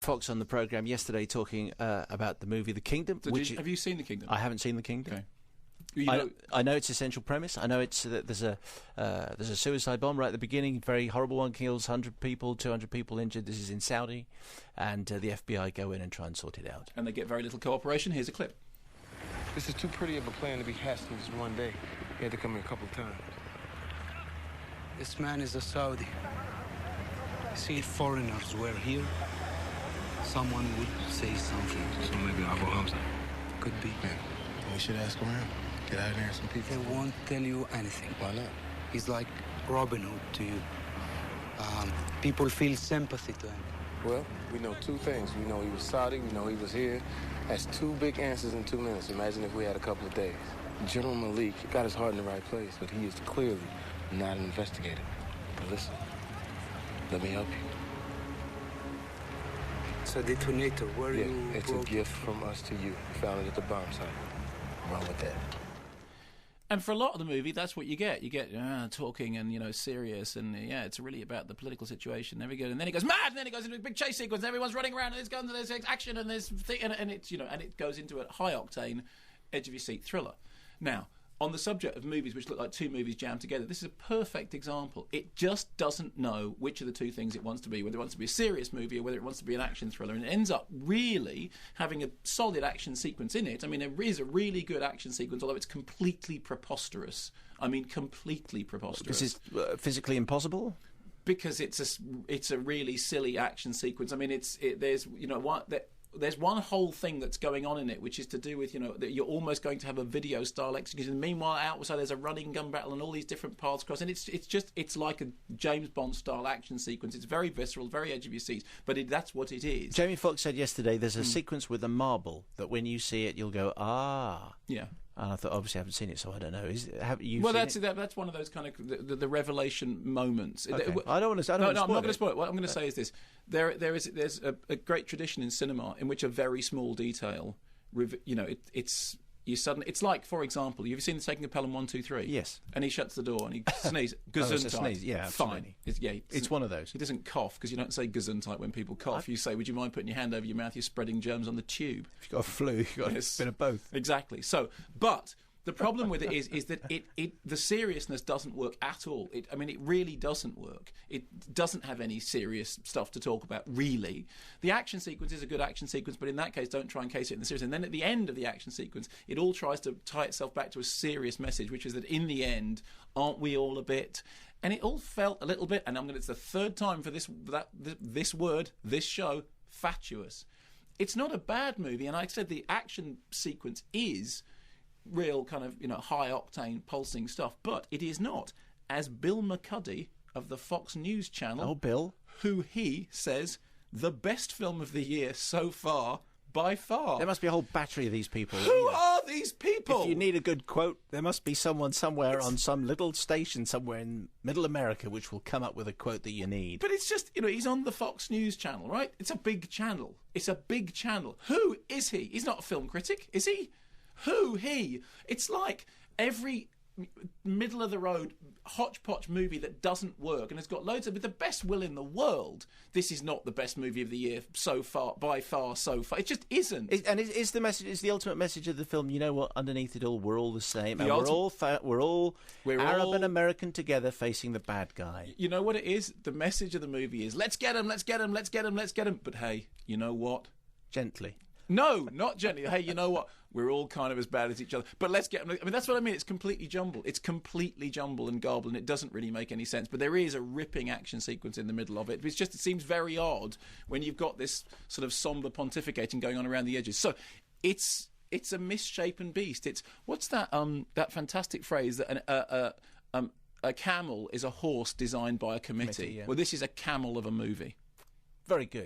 Foxx on the programme yesterday talking about the movie The Kingdom. So have you seen The Kingdom? I haven't seen The Kingdom. Okay. I know its essential premise. I know it's that there's a suicide bomb right at the beginning, very horrible one, kills 100 people, 200 people injured. This is in Saudi, and the FBI go in and try and sort it out. And they get very little cooperation. Here's a clip. This is too pretty of a plan to be hatched in just one day. He had to come here a couple of times. This man is a Saudi. See, if foreigners were here, someone would say something. So maybe Abu Hamza. Could be. Yeah. We should ask around. Get out there and some people. They won't tell you anything. Why not? He's like Robin Hood to you. People feel sympathy to him. Well, we know two things. We know he was Saudi. We know he was here. That's two big answers in 2 minutes. Imagine if we had a couple of days. General Malik got his heart in the right place, but he is clearly not an investigator. But listen, let me help you. It's a detonator. Where Yeah, you it's a gift from us to you. We found it at the bomb site. Run with that. And for a lot of the movie, that's what you get. You get talking and, serious, and it's really about the political situation. There we go. And then it goes mad, and then it goes into a big chase sequence, and everyone's running around, and there's guns, and there's action, and there's and it's and it goes into a high octane, edge of your seat thriller. Now, on the subject of movies which look like two movies jammed together, this is a perfect example. It just doesn't know which of the two things it wants to be, whether it wants to be a serious movie or whether it wants to be an action thriller, and it ends up really having a solid action sequence in it. I mean, there is a really good action sequence, although it's completely preposterous. I mean, completely preposterous. This is physically impossible? Because it's a really silly action sequence. I mean, there's one whole thing that's going on in it, which is to do with, that you're almost going to have a video style execution. Meanwhile, outside there's a running gun battle and all these different paths cross, and it's like a James Bond style action sequence. It's very visceral, very edge of your seat, but that's what it is. Jamie Foxx said yesterday there's a sequence with a marble that when you see it, you'll go, ah. Yeah. And I thought, obviously, I haven't seen it, so I don't know. Have you? Well, that's one of those kind of the revelation moments. Okay. I don't want to. No, I'm not going to spoil it. What I'm going to say is this: there's a great tradition in cinema in which a very small detail, it's like, for example, have you seen The Taking of Pelham 1, 2, 3? Yes. And he shuts the door and he sneezes. Gesundheit. Sneeze. Yeah, absolutely. Fine. It's one of those. He doesn't cough, because you don't say Gesundheit when people cough. You say, would you mind putting your hand over your mouth? You're spreading germs on the tube. If you've got a flu, you've got a bit of both. Exactly. So, but the problem with it is that the seriousness doesn't work at all. It really doesn't work. It doesn't have any serious stuff to talk about, really. The action sequence is a good action sequence, but in that case, don't try and case it in the serious. And then at the end of the action sequence, it all tries to tie itself back to a serious message, which is that in the end, aren't we all a bit? And it all felt a little bit, and it's the third time for this show, fatuous. It's not a bad movie, and I said the action sequence is real kind of high octane pulsing stuff, but it is not, as Bill McCuddy of the Fox News Channel, Bill, who he says the best film of the year so far by far. There must be a whole battery of these people. Who are these people? If you need a good quote, there must be someone somewhere on some little station somewhere in Middle America which will come up with a quote that you need. But it's just, he's on the Fox News Channel, right? It's a big channel. Who is he? He's not a film critic, is he? It's like every middle-of-the-road hodgepodge movie that doesn't work and has got loads of, with the best will in the world, this is not the best movie of the year so far, by far, so far. It just isn't. Is the message? Is the ultimate message of the film? You know what? Underneath it all, we're all the same, and we're all Arab and American together facing the bad guy. You know what it is? The message of the movie is let's get him, let's get him, let's get him, let's get him. But hey, you know what? Gently. No, not gently. Hey, you know what? We're all kind of as bad as each other. But let's get... that's what I mean. It's completely jumbled. It's completely jumbled and garbled, and it doesn't really make any sense. But there is a ripping action sequence in the middle of it. It seems very odd when you've got this sort of sombre pontificating going on around the edges. So it's a misshapen beast. It's... What's that fantastic phrase that a camel is a horse designed by a committee? Yeah. Well, this is a camel of a movie. Very good.